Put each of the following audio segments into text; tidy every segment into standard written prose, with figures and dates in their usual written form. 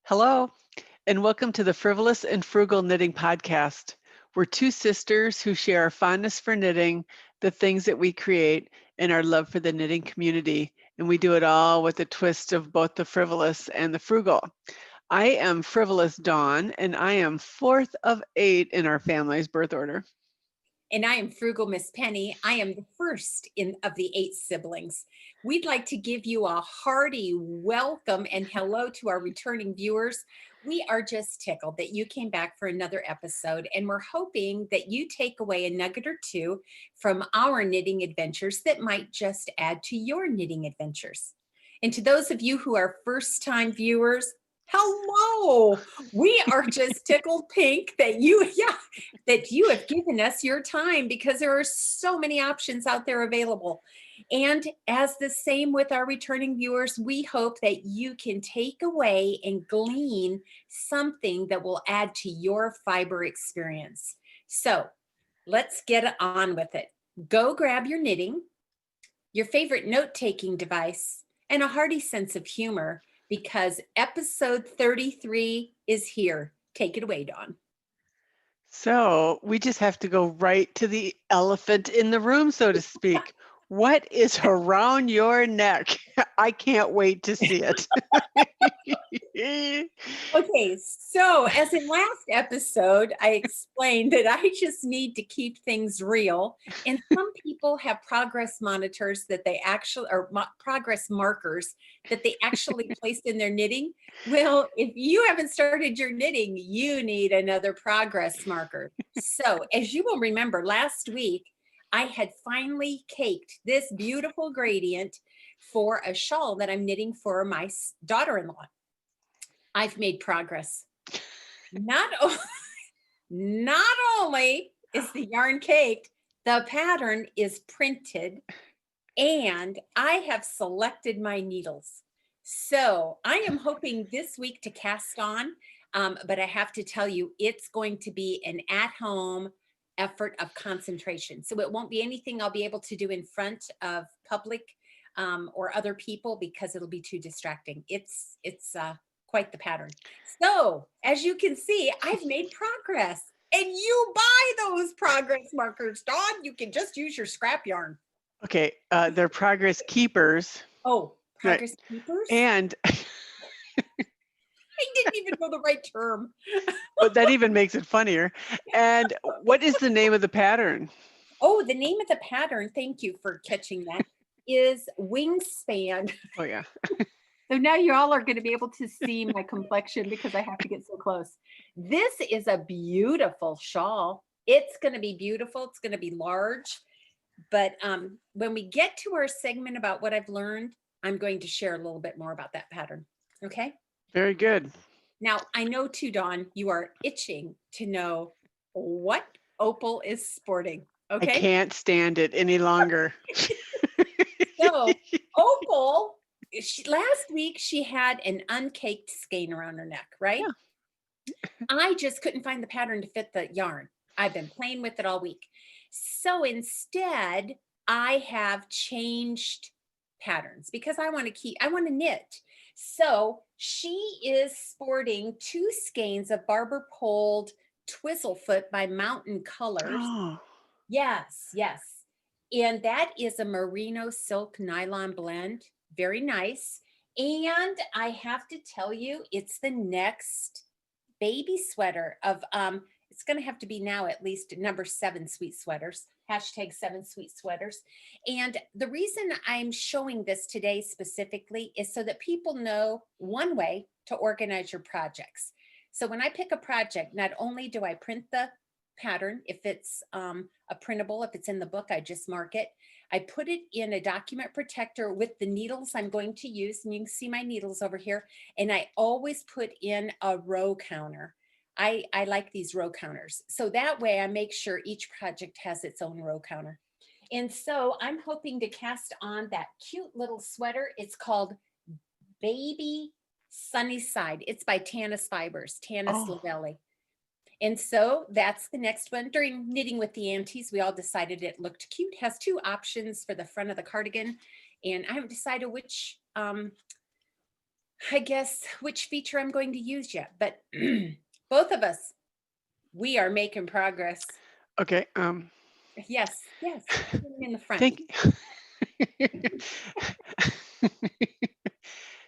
Hello, and welcome to the Frivolous and Frugal Knitting Podcast. We're two sisters who share our fondness for knitting, the things that we create, and our love for the knitting community. And we do it all with a twist of both the frivolous and the frugal. I am Frivolous Dawn, and I am fourth of 8 in our family's birth order. And I am Frugal Miss Penny. I am the first of the 8 siblings. We'd like to give you a hearty welcome and hello to our returning viewers. We are just tickled that you came back for another episode, and we're hoping that you take away a nugget or two from our knitting adventures that might just add to your knitting adventures. And to those of you who are first-time viewers, hello. We are just tickled pink that you have given us your time, because there are so many options out there available. And as the same with our returning viewers, we hope that you can take away and glean something that will add to your fiber experience. So let's get on with it. Go grab your knitting, your favorite note-taking device, and a hearty sense of humor, because episode 33 is here. Take it away, Dawn. So we just have to go right to the elephant in the room, so to speak. What is around your neck? I can't wait to see it. Okay, so as in last episode, I explained that I just need to keep things real. And some people have progress monitors that they actually, or progress markers that they actually place in their knitting. Well, if you haven't started your knitting, you need another progress marker. So as you will remember, last week, I had finally caked this beautiful gradient for a shawl that I'm knitting for my daughter-in-law. I've made progress. Not only is the yarn caked, the pattern is printed, and I have selected my needles. So I am hoping this week to cast on, but I have to tell you, it's going to be an at-home effort of concentration. So it won't be anything I'll be able to do in front of public or other people, because it'll be too distracting. It's quite the pattern. So as you can see, I've made progress, and you buy those progress markers, Dawn. You can just use your scrap yarn. Okay, they're progress keepers. Oh, progress keepers? And I didn't even know the right term. but that even makes it funnier. And what is the name of the pattern? Oh, the name of the pattern, thank you for catching that, is Wingspan. Oh, yeah. So now you all are going to be able to see my complexion, because I have to get so close. This is a beautiful shawl. It's going to be beautiful. It's going to be large. But when we get to our segment about what I've learned, I'm going to share a little bit more about that pattern. Okay? Very good. Now, I know too, Dawn, you are itching to know what Opal is sporting. Okay? I can't stand it any longer. So Opal, last week she had an uncaked skein around her neck, right? Yeah. I just couldn't find the pattern to fit the yarn. I've been playing with it all week. So instead, I have changed patterns, because I want to knit. So she is sporting 2 skeins of Barber Poled Twizzlefoot by Mountain Colors. Oh. Yes. And that is a merino silk nylon blend. Very nice. And I have to tell you, it's the next baby sweater of, it's going to have to be now at least number 7 sweet sweaters, #7 sweet sweaters. And the reason I'm showing this today specifically is so that people know one way to organize your projects. So when I pick a project, not only do I print the pattern, if it's a printable, if it's in the book, I just mark it. I put it in a document protector with the needles I'm going to use, and you can see my needles over here. And I always put in a row counter. I like these row counters. So that way I make sure each project has its own row counter. And so I'm hoping to cast on that cute little sweater. It's called Baby Sunnyside. It's by Tanis Lavallee. And so that's the next one. During Knitting with the Aunties, we all decided it looked cute. It has 2 options for the front of the cardigan, and I haven't decided which I guess which feature I'm going to use yet, but both of us, we are making progress. Okay. Yes, yes. Put them in the front. Thank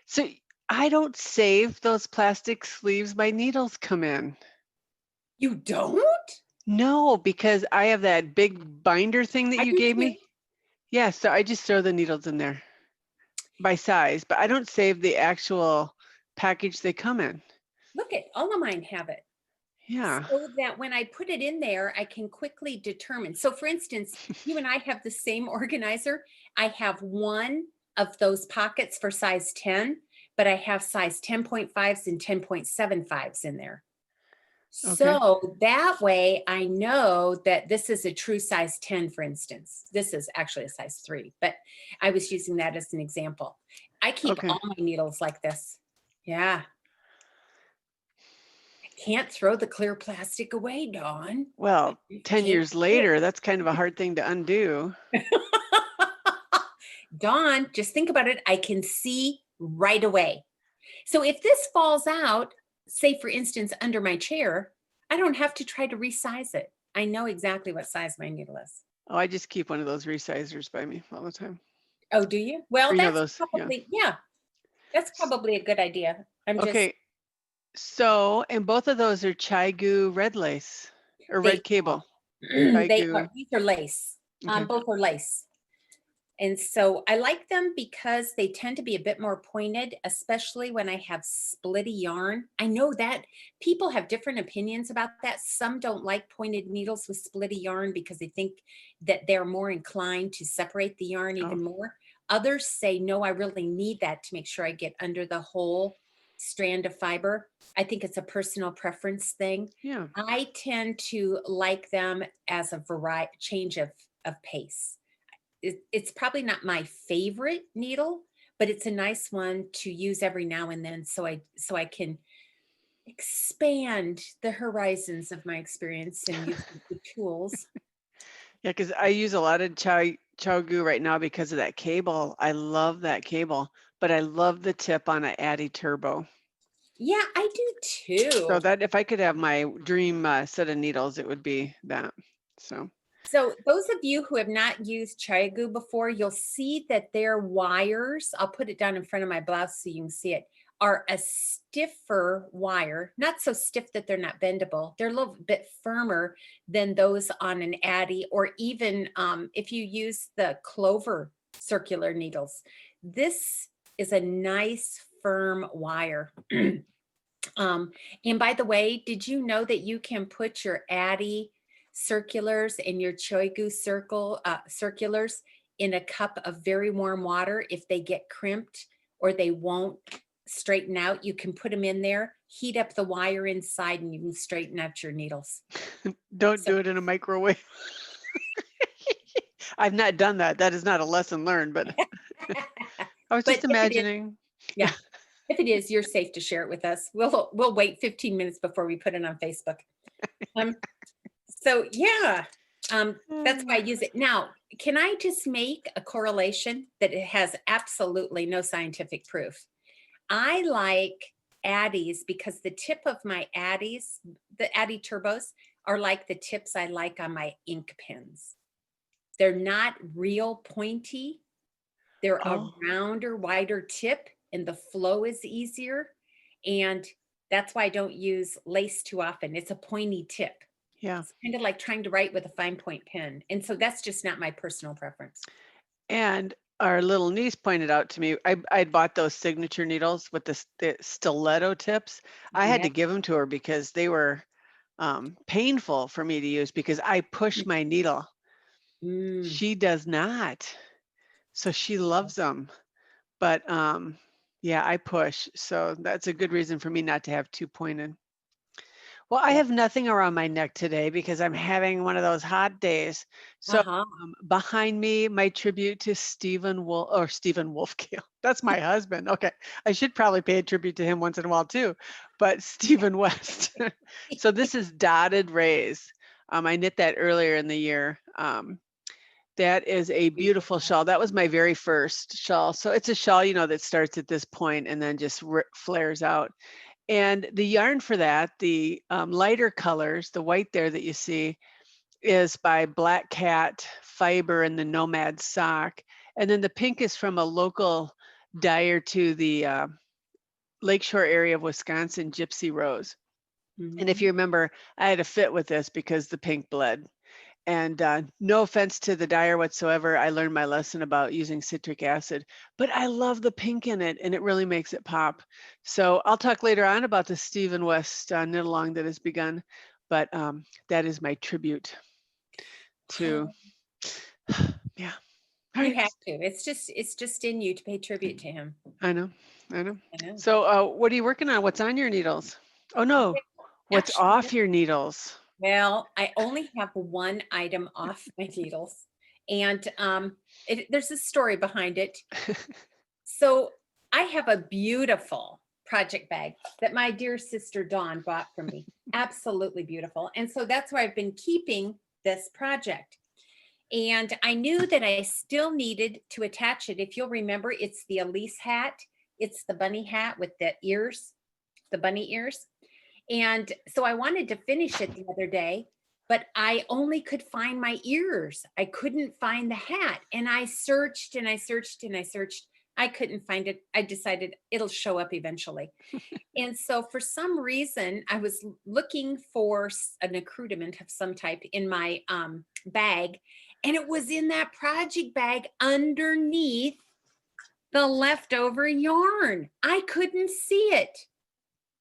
So I don't save those plastic sleeves my needles come in. You don't? No, because I have that big binder thing that I you do gave too. me. Yeah, so I just throw the needles in there by size, but I don't save the actual package they come in. Look at all of mine have it. Yeah. So that when I put it in there, I can quickly determine. So for instance, you and I have the same organizer. I have one of those pockets for size 10, but I have size 10.5s and 10.75s in there. Okay. So that way I know that this is a true size 10, for instance. This is actually a size 3, but I was using that as an example. I keep Okay. all my needles like this. Yeah. I can't throw the clear plastic away, Dawn. Well, I 10 can't years do later, that's kind of a hard thing to undo. it. Dawn, just think about it. I can see right away. So if this falls out, say for instance, under my chair, I don't have to try to resize it. I know exactly what size my needle is. Oh, I just keep one of those resizers by me all the time. Oh, do you? Well, Or you know that's those, yeah. probably, yeah, that's S- probably a good idea. I'm just, Okay, so and both of those are ChiaoGoo red lace or they red cable. they are, ChiaoGoo. these are lace. Okay. Both are lace. And so I like them because they tend to be a bit more pointed, especially when I have splitty yarn. I know that people have different opinions about that. Some don't like pointed needles with splitty yarn because they think that they're more inclined to separate the yarn Oh, even more. Others say, no, I really need that to make sure I get under the whole strand of fiber. I think it's a personal preference thing. yeah. I tend to like them as a variety change of pace. It's probably not my favorite needle, but it's a nice one to use every now and then so I can expand the horizons of my experience and use the tools. Yeah, because I use a lot of ChiaoGoo right now because of that cable. I love that cable, but I love the tip on a Addy Turbo. Yeah, I do So too. that if I could have my dream set of needles, it would be that. So, So those of you who have not used ChiaoGoo before, you'll see that their wires, I'll put it down in front of my blouse so you can see it, are a stiffer wire, not so stiff that they're not bendable. They're a little bit firmer than those on an Addy, or even if you use the Clover circular needles. This is a nice firm wire. And by the way, did you know that you can put your Addy circulars and your ChiaoGoo circulars in a cup of very warm water? If they get crimped or they won't straighten out, you can put them in there, heat up the wire inside, and you can straighten out your needles. don't So, do it in a microwave. I've not done that. That is not a lesson learned, but I was but just if it is, imagining. yeah, if it is, you're safe to share it with us. We'll wait 15 minutes before we put it on Facebook. Um, So yeah, that's why I use it. Now, can I just make a correlation that it has absolutely no scientific proof? I like Addies because the tip of my Addies, the Addy turbos, are like the tips I like on my ink pens. They're not real pointy. They're a Oh, rounder, wider tip, and the flow is easier. And that's why I don't use lace too often. It's a pointy tip. yeah. It's kind of like trying to write with a fine point pen. And so that's just not my personal preference. And our little niece pointed out to me, I'd bought those signature needles with the stiletto tips. I had Yeah. to give them to her because they were painful for me to use because I push my needle. Mm. She does not. So she loves them. But yeah, I push. So that's a good reason for me not to have two pointed. Well, I Yeah. have nothing around my neck today because I'm having one of those hot days. So Uh-huh. behind me, my tribute to Stephen Wolfkill. That's my husband. Okay, I should probably pay a tribute to him once in a while too. But Stephen West. So this is dotted rays. I knit that earlier in the year. That is a beautiful shawl. That was my very first shawl. So it's a shawl, that starts at this point and then just flares out. And the yarn for that, the lighter colors, the white there that you see, is by Black Cat Fiber and the Nomad Sock. And then the pink is from a local dyer to the lakeshore area of Wisconsin, Gypsy Rose. And if you remember, I had a fit with this because the pink bled. And no offense to the dyer whatsoever, I learned my lesson about using citric acid, but I love the pink in it and it really makes it pop. So I'll talk later on about the Stephen West knit along that has begun, but that is my tribute to, yeah. You have to. It's just in you to pay tribute to him. I know. So what are you working on? What's on your needles? Oh no, what's Actually, off your needles? Well, I only have one item off my needles, and there's a story behind it. So I have a beautiful project bag that my dear sister Dawn bought for me. Absolutely beautiful. And so that's where I've been keeping this project. And I knew that I still needed to attach it. If you'll remember, it's the Elise hat. It's the bunny hat with the ears, the bunny ears. And so I wanted to finish it the other day, but I only could find my ears. I couldn't find the hat. And I searched and I searched and I searched. I couldn't find it. I decided it'll show up eventually. And so for some reason, I was looking for an accoutrement of some type in my bag. And it was in that project bag underneath the leftover yarn. I couldn't see it.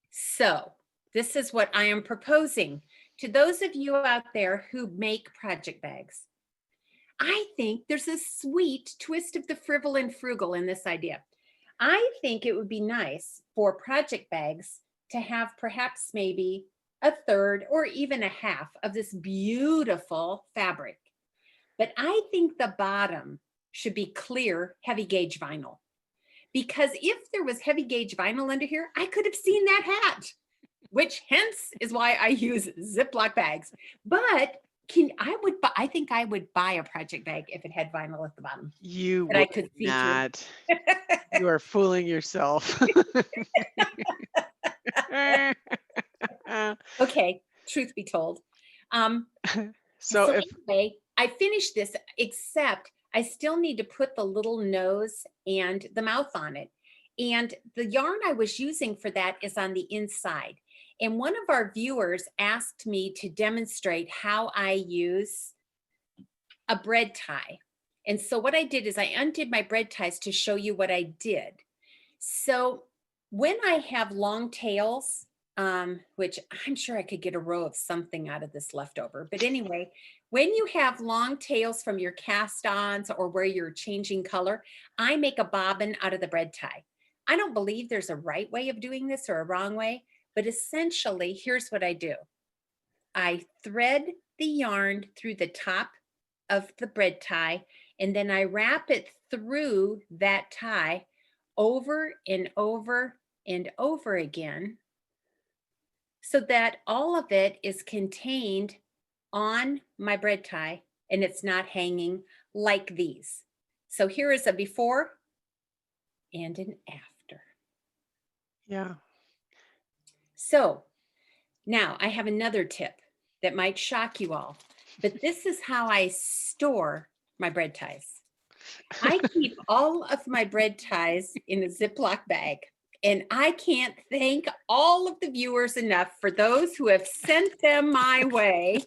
So this is what I am proposing to those of you out there who make project bags. I think there's a sweet twist of the frivolous and frugal in this idea. I think it would be nice for project bags to have perhaps maybe a third or even a half of this beautiful fabric. But I think the bottom should be clear heavy gauge vinyl. Because if there was heavy gauge vinyl under here, I could have seen that hat, which hence is why I use Ziploc bags. But I think I would buy a project bag if it had vinyl at the bottom. You would I could see not. You are fooling yourself. Okay, truth be told. So anyway, I finished this, except I still need to put the little nose and the mouth on it. And the yarn I was using for that is on the inside. And one of our viewers asked me to demonstrate how I use a bread tie. And so what I did is I undid my bread ties to show you what I did. So when I have long tails, which I'm sure I could get a row of something out of this leftover. But anyway, when you have long tails from your cast-ons or where you're changing color, I make a bobbin out of the bread tie. I don't believe there's a right way of doing this or a wrong way, but essentially, here's what I do. I thread the yarn through the top of the bread tie, and then I wrap it through that tie over and over and over again, so that all of it is contained on my bread tie and it's not hanging like these. So here is a before and an after. Yeah. So now I have another tip that might shock you all, but this is how I store my bread ties. I keep all of my bread ties in a Ziploc bag. And I can't thank all of the viewers enough for those who have sent them my way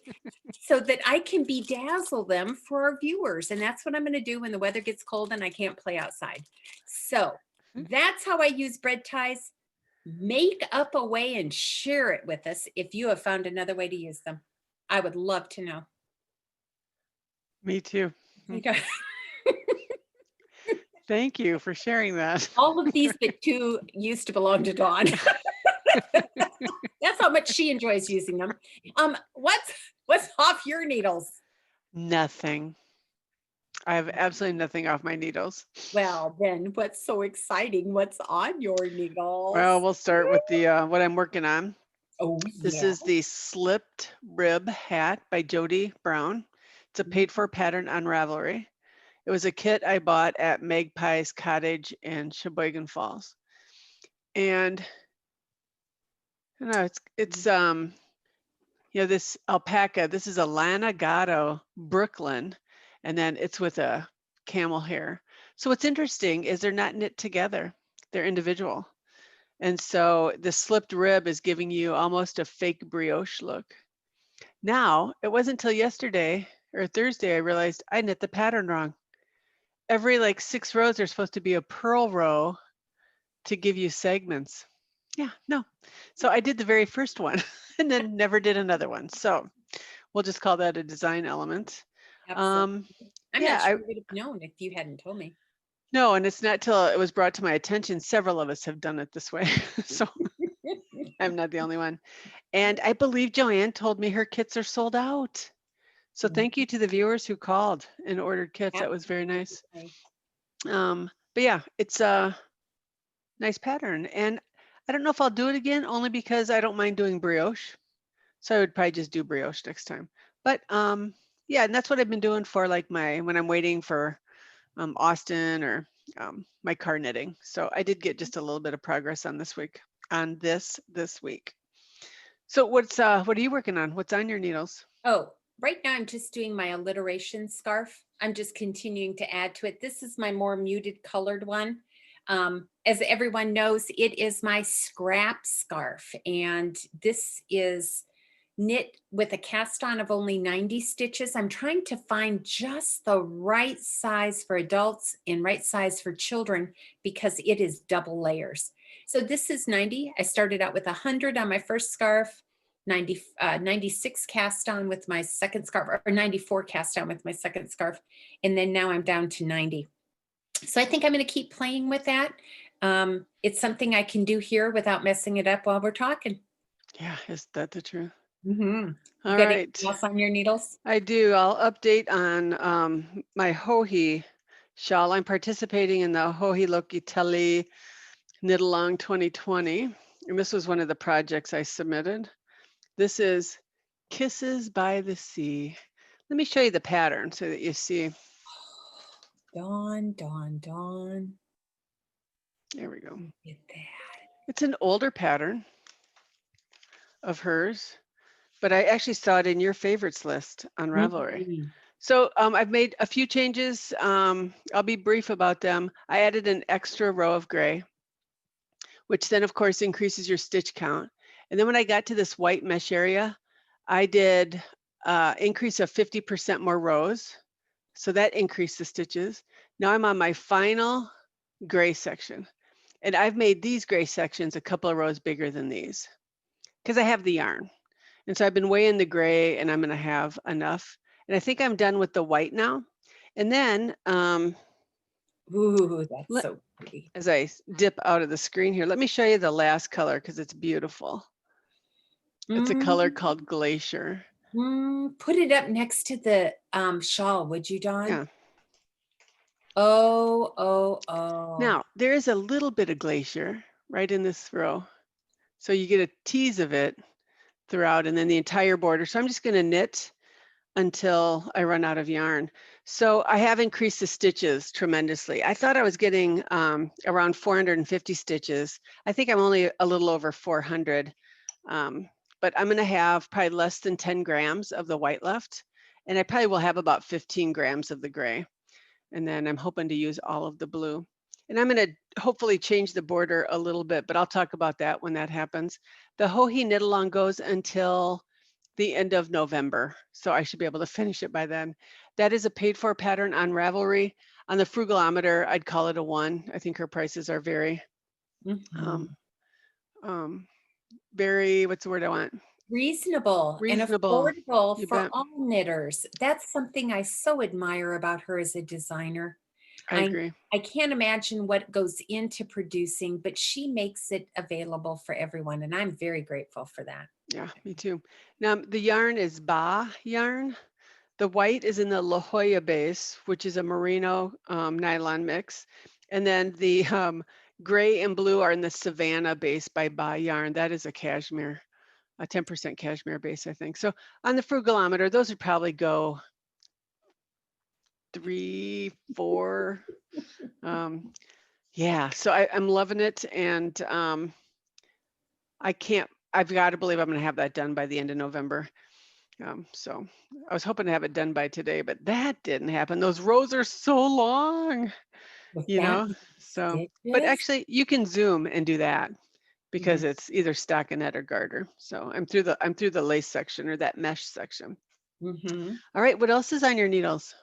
so that I can bedazzle them for our viewers. And that's what I'm going to do when the weather gets cold and I can't play outside. So that's how I use bread ties. Make up a way and share it with us if you have found another way to use them. I would love to know. Me too. Thank you for sharing that. All of these but two used to belong to Dawn. That's how much she enjoys using them. What's off your needles? Nothing. I have absolutely nothing off my needles. Well, then what's so exciting? What's on your needles? Well, we'll start with the what I'm working on. Oh, This is the slipped rib hat by Jody Brown. It's a paid for pattern on Ravelry. It was a kit I bought at Magpie's Cottage in Sheboygan Falls. And I don't know, it's this alpaca, this is a Lana Gatto Brooklyn, and then it's with a camel hair. So what's interesting is they're not knit together. They're individual. And so the slipped rib is giving you almost a fake brioche look. Now, it wasn't until yesterday or Thursday I realized I knit the pattern wrong. Every like 6 rows are supposed to be a purl row to give you segments. Yeah, no. So I did the very first one and then never did another one. So we'll just call that a design element. Absolutely. I'm yeah, not sure I would have known if you hadn't told me. No, and it's not till it was brought to my attention. Several of us have done it this way. So I'm not the only one. And I believe Joanne told me her kits are sold out. So thank you to the viewers who called and ordered kits. That was very nice. But yeah, it's a nice pattern. And I don't know if I'll do it again, only because I don't mind doing brioche. So I would probably just do brioche next time. But yeah, and that's what I've been doing for like when I'm waiting for Austin or my car knitting. So I did get just a little bit of progress on this week, this week. So what are you working on? What's on your needles? Oh, right now I'm just doing my alliteration scarf. I'm just continuing to add to it. This is my more muted colored one. As everyone knows, it is my scrap scarf, and this is knit with a cast on of only 90 stitches. I'm trying to find just the right size for adults and right size for children because it is double layers. So this is 90. I started out with 100 on my first scarf, 96 cast on with my second scarf, or 94 cast on with my second scarf. And then now I'm down to 90. So I think I'm going to keep playing with that. It's something I can do here without messing it up while we're talking. Yeah, is that the truth? Mm-hmm. All right. Anything else on your needles? I do. I'll update on my Hohi shawl. I'm participating in the Hohi Lokiteli Knit Along 2020. And this was one of the projects I submitted. This is Kisses by the Sea. Let me show you the pattern so that you see. Dawn, dawn, dawn. There we go. Look at that. It's an older pattern of hers, but I actually saw it in your favorites list on Ravelry. Mm-hmm. So I've made a few changes. I'll be brief about them. I added an extra row of gray, which then of course increases your stitch count. And then when I got to this white mesh area, I did increase of 50% more rows. So that increased the stitches. Now I'm on my final gray section. And I've made these gray sections a couple of rows bigger than these because I have the yarn. And so I've been weighing the gray and I'm going to have enough. And I think I'm done with the white now. And then, ooh, that's so pretty. As I dip out of the screen here, let me show you the last color because it's beautiful. It's a color called Glacier. Put it up next to the shawl, would you, Dawn? Yeah. Oh, oh, oh. Now, there is a little bit of Glacier right in this row. So you get a tease of it throughout and then the entire border. So I'm just going to knit until I run out of yarn. So I have increased the stitches tremendously. I thought I was getting around 450 stitches. I think I'm only a little over 400. But I'm going to have probably less than 10 grams of the white left. And I probably will have about 15 grams of the gray. And then I'm hoping to use all of the blue. And I'm going to hopefully change the border a little bit, but I'll talk about that when that happens. The Hohi knit along goes until the end of November. So I should be able to finish it by then. That is a paid for pattern on Ravelry. On the frugalometer, I'd call it a 1. I think her prices are very, very, what's the word I want? Reasonable and affordable for all knitters. That's something I so admire about her as a designer. I agree. I can't imagine what goes into producing, but she makes it available for everyone. And I'm very grateful for that. Yeah, me too. Now the yarn is Ba yarn. The white is in the La Jolla base, which is a merino nylon mix. And then the gray and blue are in the Savannah base by Ba yarn. That is a cashmere, a 10% cashmere base, I think. So on the frugalometer, those would probably go 3, 4. Yeah, so I'm loving it, and I've got to believe I'm going to have that done by the end of November. So I was hoping to have it done by today, but that didn't happen. Those rows are so long, Was you that know. So, but stitches? actually, you can zoom and do that because Mhm. it's either stockinette or garter. So I'm through the lace section or that mesh section. Mhm. All right, what else is on your needles?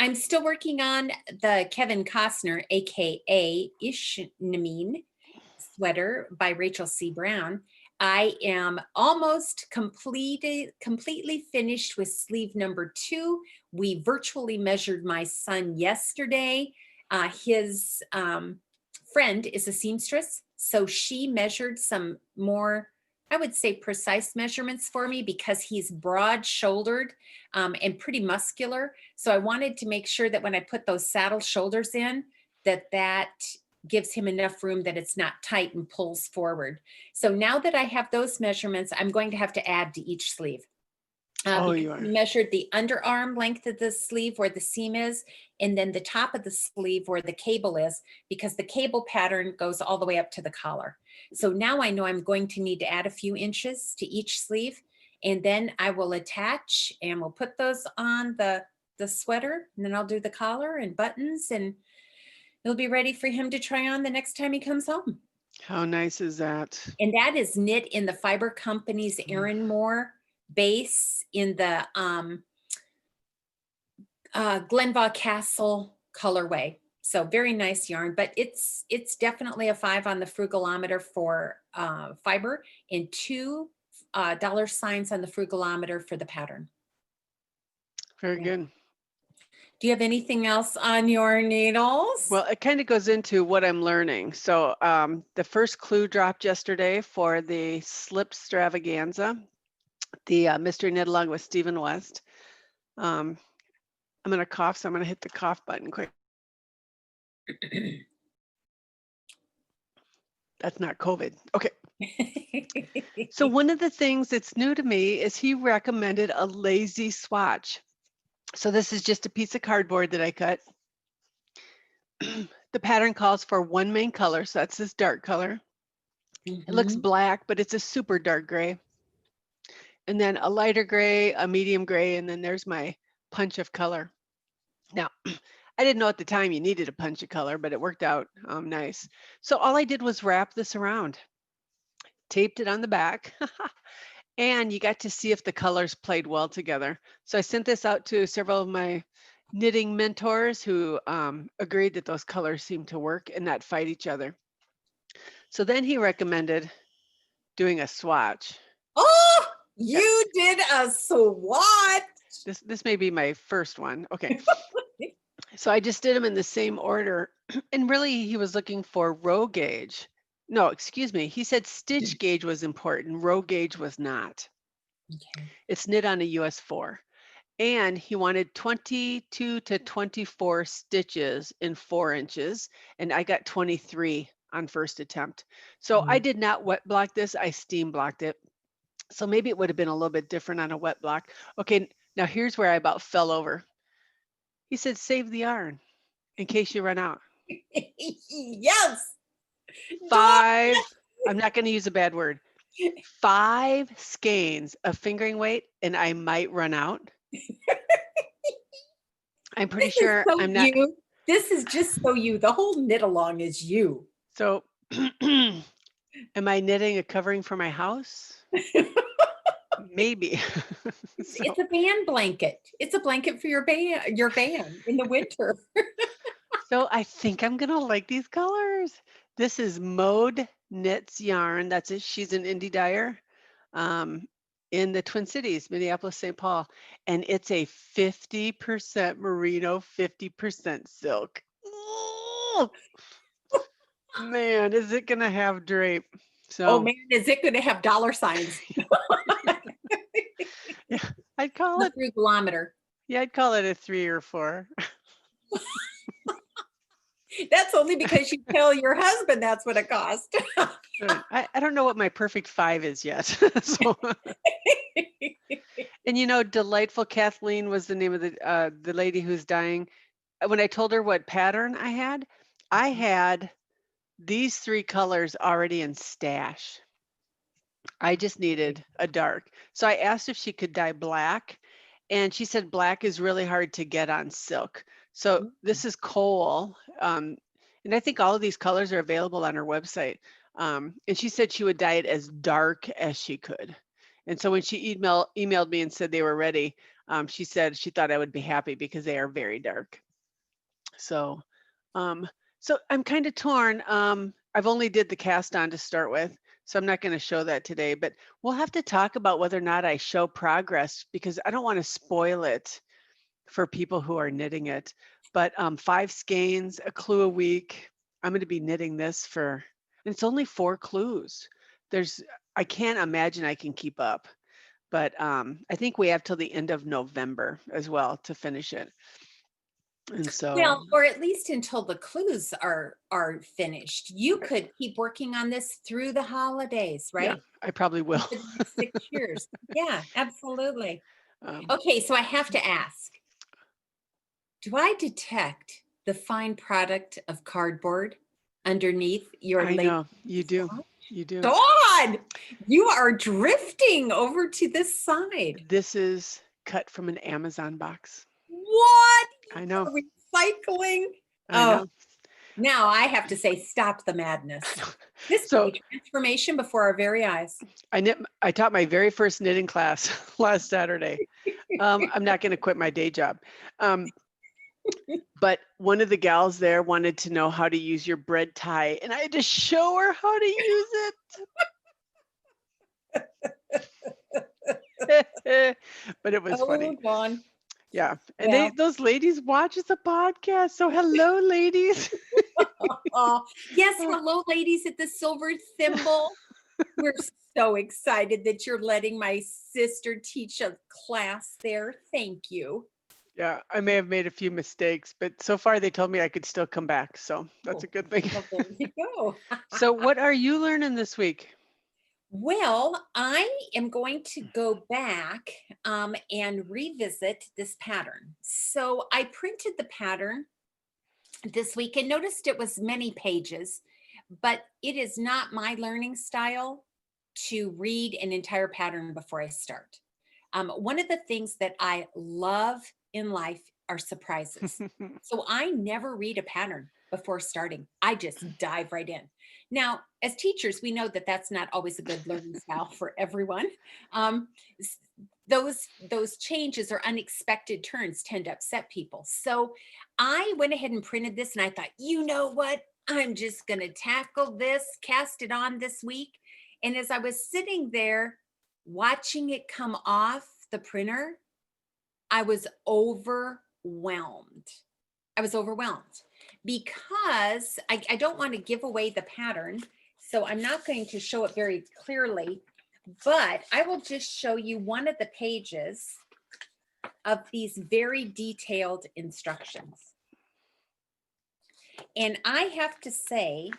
I'm still working on the Kevin Costner, aka Ishnamin sweater by Rachel C. Brown. I am almost completely finished with sleeve number 2. We virtually measured my son yesterday. His friend is a seamstress, so she measured some more, I would say, precise measurements for me because he's broad shouldered and pretty muscular. So I wanted to make sure that when I put those saddle shoulders in, that gives him enough room that it's not tight and pulls forward. So now that I have those measurements, I'm going to have to add to each sleeve. Oh, Because you are. we measured the underarm length of the sleeve where the seam is, and then the top of the sleeve where the cable is, because the cable pattern goes all the way up to the collar. So now I know I'm going to need to add a few inches to each sleeve, and then I will attach and we'll put those on the sweater, and then I'll do the collar and buttons, and it'll be ready for him to try on the next time he comes home. How nice is that? And that is knit in the Fiber Company's Erin Moore base in the Glenvaugh Castle colorway. So very nice yarn, but it's definitely a 5 on the frugalometer for fiber and 2 dollar signs on the frugalometer for the pattern. Very Yeah. good. Do you have anything else on your needles? Well, it kind of goes into what I'm learning. So the first clue dropped yesterday for the slip extravaganza, the mystery knit along with Stephen West. I'm going to cough, so I'm going to hit the cough button quick. That's not COVID. Okay. So one of the things that's new to me is he recommended a lazy swatch. So this is just a piece of cardboard that I cut. The pattern calls for one main color, so that's this dark color. It looks black, but it's a super dark gray. And then a lighter gray, a medium gray, and then there's my punch of color. Now, I didn't know at the time you needed a punch of color, but it worked out nice. So all I did was wrap this around, taped it on the back, and you got to see if the colors played well together. So I sent this out to several of my knitting mentors who agreed that those colors seemed to work and not fight each other. So then he recommended doing a swatch. Oh, you did a swatch. This may be my first one. Okay. So I just did them in the same order. And really, he was looking for row gauge. No, excuse me. He said stitch gauge was important. Row gauge was not. Okay. It's knit on a US 4. And he wanted 22 to 24 stitches in 4 inches. And I got 23 on first attempt. So I did not wet block this. I steam blocked it. So maybe it would have been a little bit different on a wet block. Okay, now here's where I about fell over. He said, save the yarn in case you run out. Yes. 5, I'm not going to use a bad word, 5 skeins of fingering weight and I might run out. I'm pretty sure So I'm not. you. This is just so you. The whole knit along is you. So am I knitting a covering for my house? Maybe. It's a band blanket. It's a blanket for your van in the winter. So I think I'm gonna like these colors. This is Mode Knits yarn. That's it. She's an indie dyer in the Twin Cities, Minneapolis, St. Paul, and it's a 50% merino, 50% silk. Ooh, man, is it gonna have drape? So, Oh man, is it going to have dollar signs? yeah, I'd call The it. frugalometer. Yeah, I'd call it a 3 or 4. That's only because you tell your husband that's what it cost. I don't know what my perfect 5 is yet. So, And Delightful Kathleen was the name of the lady who's dying. When I told her what pattern I had these 3 colors already in stash. I just needed a dark. So I asked if she could dye black, and she said black is really hard to get on silk. So this is coal, and I think all of these colors are available on her website. And she said she would dye it as dark as she could. And so when she emailed me and said they were ready, she said she thought I would be happy because they are very dark. So, so I'm kind of torn. I've only did the cast on to start with, so I'm not going to show that today, but we'll have to talk about whether or not I show progress because I don't want to spoil it for people who are knitting it. But 5 skeins, a clue a week. I'm going to be knitting this and it's only 4 clues. I can't imagine I can keep up, but I think we have till the end of November as well to finish it. And so, Well, or at least until the clues are finished. You could keep working on this through the holidays, yeah, right? I probably will. For the next 6 years. Yeah, absolutely. Um, Okay, so I have to ask, do I detect the fine product of cardboard underneath your I lace? know you do. You do. God, you are drifting over to this side. This is cut from an Amazon box. What? I know. Recycling? I know. Now I have to say, stop the madness. This So- is a transformation before our very eyes. I taught my very first knitting class last Saturday. I'm not going to quit my day job. But one of the gals there wanted to know how to use your bread tie, and I had to show her how to use it. But it was funny. Dawn. Yeah. And Well. those ladies watch the podcast. So hello, ladies. Yes, hello, ladies at the silver thimble. We're so excited that you're letting my sister teach a class there. Thank you. Yeah, I may have made a few mistakes, but so far they told me I could still come back. So that's a good thing. Well, there you go. So what are you learning this week? Well, I am going to go back and revisit this pattern. So I printed the pattern this week and noticed it was many pages, but it is not my learning style to read an entire pattern before I start. One of the things that I love in life are surprises. So I never read a pattern before starting. I just dive right in. Now, as teachers, we know that that's not always a good learning style for everyone. Those changes or unexpected turns tend to upset people. So I went ahead and printed this and I thought, you know what? I'm just going to tackle this, cast it on this week. And as I was sitting there watching it come off the printer, I was overwhelmed. I was overwhelmed because I don't want to give away the pattern. So I'm not going to show it very clearly, but I will just show you one of the pages of these very detailed instructions. And I have to say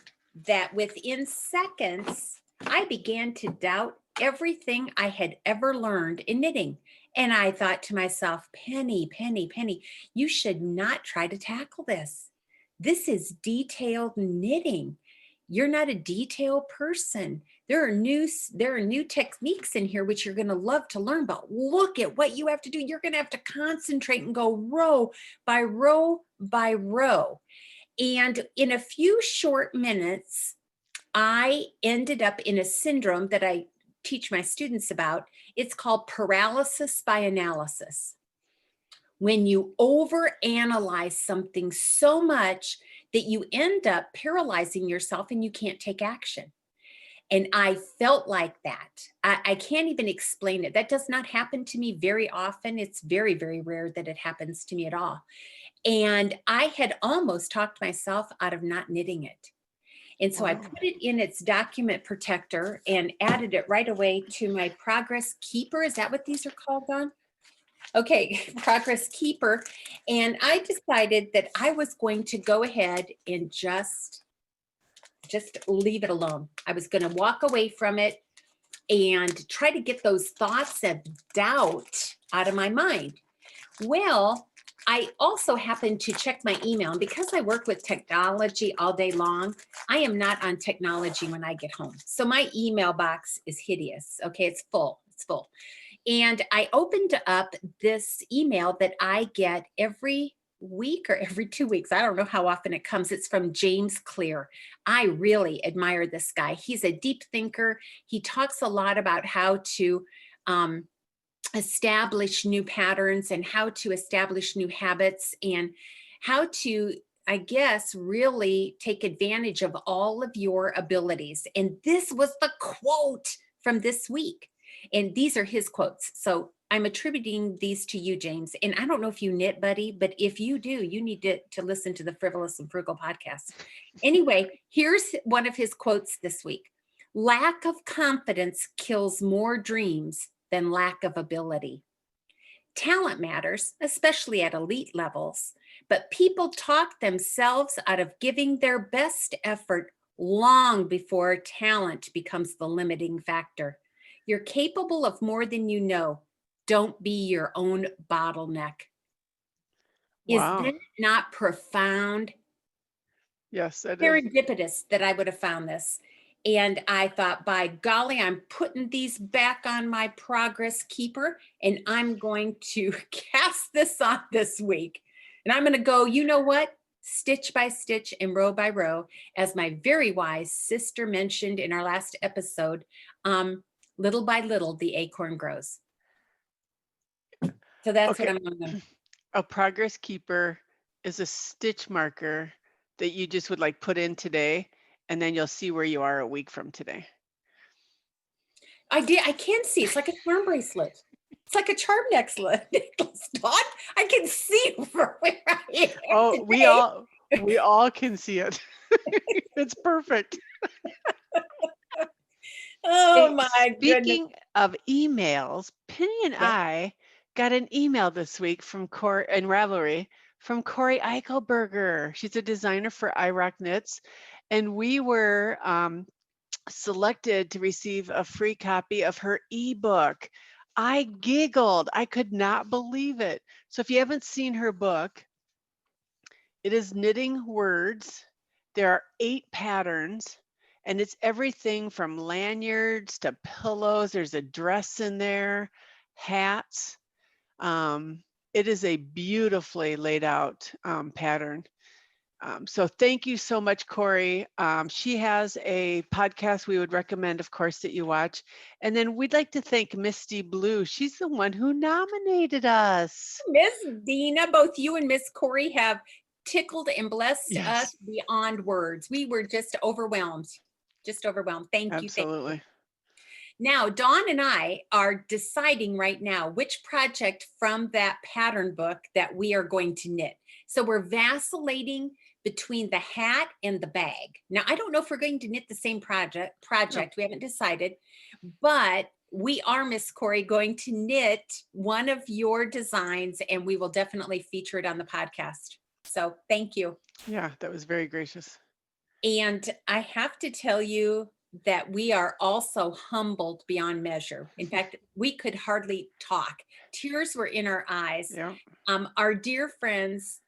that within seconds, I began to doubt everything I had ever learned in knitting. And I thought to myself, Penny, you should not try to tackle this. This is detailed knitting. You're not a detailed person. There are new techniques in here which you're going to love to learn, but look at what you have to do. You're going to have to concentrate and go row by row by row. And in a few short minutes, I ended up in a syndrome that I teach my students about. It's called paralysis by analysis. When you overanalyze something so much that you end up paralyzing yourself and you can't take action. And I felt like that. I can't even explain it. That does not happen to me very often. It's very, very rare that it happens to me at all. And I had almost talked myself out of not knitting it. And so I put it in its document protector and added it right away to my progress keeper. Is that what these are called, Dawn? Okay, progress keeper. And I decided that I was going to go ahead and just leave it alone. I was going to walk away from it and try to get those thoughts of doubt out of my mind. Well, I also happen to check my email, and because I work with technology all day long, I am not on technology when I get home. So my email box is hideous. Okay, it's full. It's full. And I opened up this email that I get every week or every 2 weeks. I don't know how often it comes. It's from James Clear. I really admire this guy. He's a deep thinker. He talks a lot about how to establish new patterns and how to establish new habits and how to, I guess, really take advantage of all of your abilities. And this was the quote from this week. And these are his quotes. So I'm attributing these to you, James. And I don't know if you knit, buddy, but if you do, you need to listen to the Frivolous and Frugal podcast. Anyway, here's one of his quotes this week. Lack of confidence kills more dreams than lack of ability. Talent matters, especially at elite levels, but people talk themselves out of giving their best effort long before talent becomes the limiting factor. You're capable of more than you know. Don't be your own bottleneck. Wow. Is that not profound? Yes, it is. Serendipitous that I would have found this. And I thought, by golly, I'm putting these back on my progress keeper, and I'm going to cast this on this week. And I'm going to go, you know what? Stitch by stitch and row by row, as my very wise sister mentioned in our last episode, little by little, the acorn grows. So that's what I'm going to do. A progress keeper is a stitch marker that you just would like put in today, and then you'll see where you are a week from today. I can see. It's like a charm bracelet. It's like a charm necklace. I can see where I am. Oh, today. we all can see it. It's perfect. Oh my goodness. Speaking of emails, Penny and I got an email this week from Corey and Ravelry from Corey Eichelberger. She's a designer for iRock Knits, and we were selected to receive a free copy of her ebook. I giggled. I could not believe it. So if you haven't seen her book, it is Knitting Words. There are 8 patterns, and it's everything from lanyards to pillows. There's a dress in there, hats. It is a beautifully laid out pattern. So thank you so much, Corey. She has a podcast we would recommend, of course, that you watch. And then we'd like to thank Misty Blue. She's the one who nominated us. Miss Dina, both you and Miss Corey have tickled and blessed us beyond words. We were just overwhelmed. Just overwhelmed. Thank you. Absolutely. Thank you. Now, Dawn and I are deciding right now which project from that pattern book that we are going to knit. So we're vacillating between the hat and the bag. Now, I don't know if we're going to knit the same project. No. We haven't decided, but we are, Miss Corey, going to knit one of your designs, and we will definitely feature it on the podcast. So thank you. Yeah, that was very gracious. And I have to tell you that we are also humbled beyond measure. In fact, we could hardly talk. Tears were in our eyes. Yeah. Our dear friends,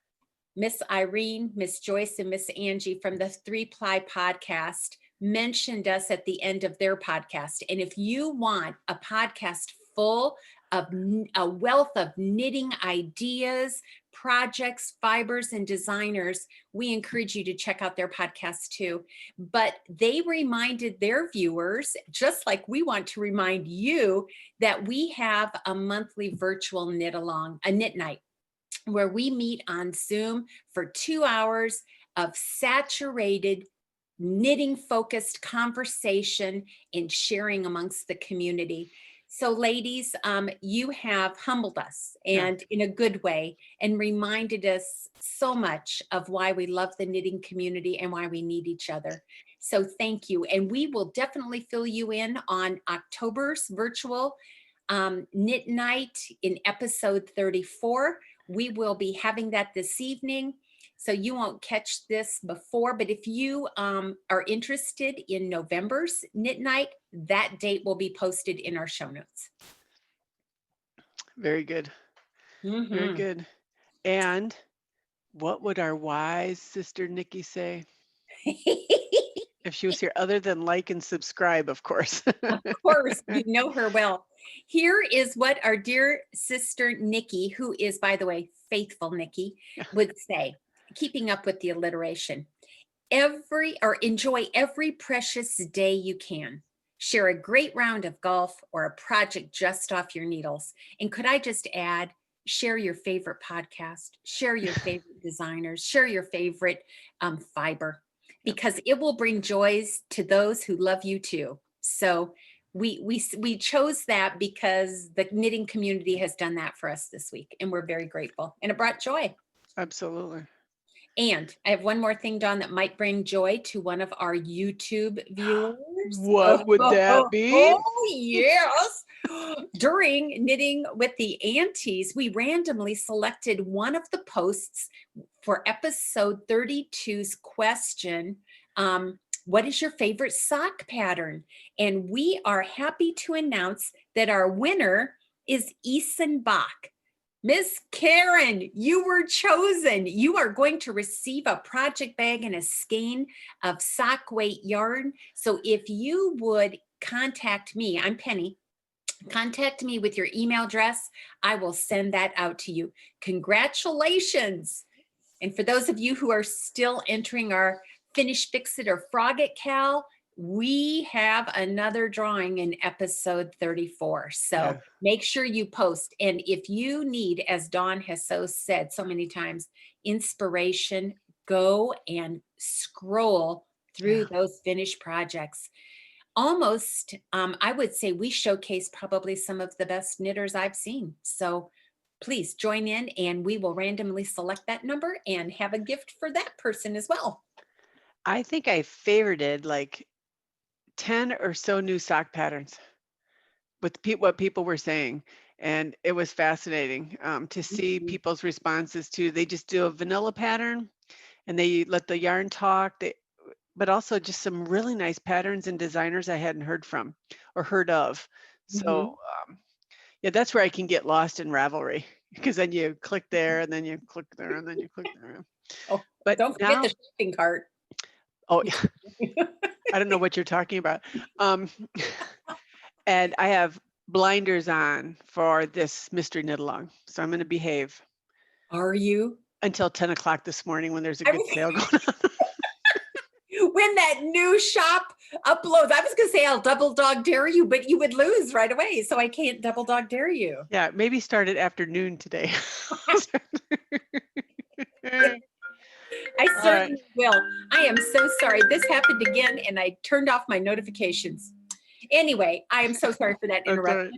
Miss Irene, Miss Joyce, and Miss Angie from the 3-Ply podcast mentioned us at the end of their podcast. And if you want a podcast full of a wealth of knitting ideas, projects, fibers, and designers, we encourage you to check out their podcast too. But they reminded their viewers, just like we want to remind you, that we have a monthly virtual knit along, a knit night, where we meet on Zoom for 2 hours of saturated knitting focused conversation and sharing amongst the community. So ladies, you have humbled us, and in a good way, and reminded us so much of why we love the knitting community and why we need each other. So thank you. And we will definitely fill you in on October's virtual knit night in episode 34. We will be having that this evening. So you won't catch this before, but if you are interested in November's knit night, that date will be posted in our show notes. Very good. Very good. And what would our wise sister Nikki say if she was here, other than like and subscribe, of course? Of course, you know her well. Here is what our dear sister Nikki, who is, by the way, faithful Nikki, would say, keeping up with the alliteration. Enjoy every precious day you can. Share a great round of golf or a project just off your needles. And could I just add, share your favorite podcast, share your favorite designers, share your favorite fiber, because it will bring joys to those who love you too. So we chose that because the knitting community has done that for us this week, and we're very grateful, and it brought joy. Absolutely. And I have one more thing, Dawn, that might bring joy to one of our YouTube viewers. What would that be? Oh, yes. During Knitting with the Aunties, we randomly selected one of the posts for episode 32's question, what is your favorite sock pattern? And we are happy to announce that our winner is Eason Bach. Miss Karen, you were chosen. You are going to receive a project bag and a skein of sock weight yarn. So if you would contact me, I'm Penny, contact me with your email address, I will send that out to you. Congratulations. And for those of you who are still entering our Finish Fix It or FrogItKAL, we have another drawing in episode 34. So make sure you post. And if you need, as Dawn has so said so many times, inspiration, go and scroll through those finished projects. Almost, I would say we showcase probably some of the best knitters I've seen. So please join in, and we will randomly select that number and have a gift for that person as well. I think I favorited like 10 or so new sock patterns with what people were saying. And it was fascinating to see people's responses to, they just do a vanilla pattern and they let the yarn talk, but also just some really nice patterns and designers I hadn't heard from or heard of. So yeah, that's where I can get lost in Ravelry, because then you click there and then you click there and then you click there. Oh, but don't forget the shopping cart. Oh, yeah. I don't know what you're talking about. And I have blinders on for this mystery knit along, so I'm going to behave. Are you? Until 10 o'clock this morning when there's a good sale going on. When that new shop uploads, I was going to say I'll double dog dare you, but you would lose right away, so I can't double dog dare you. Yeah, maybe start at afternoon today. I certainly will. I am so sorry. This happened again, and I turned off my notifications. Anyway, I am so sorry for that interruption.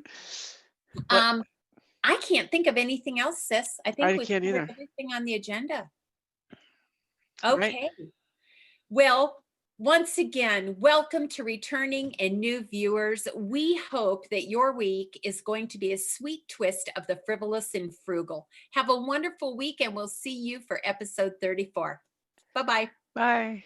I can't think of anything else, sis. I think we covered everything on the agenda. Okay. Right. Well, once again, welcome to returning and new viewers. We hope that your week is going to be a sweet twist of the frivolous and frugal. Have a wonderful week, and we'll see you for episode 34. Bye-bye. Bye.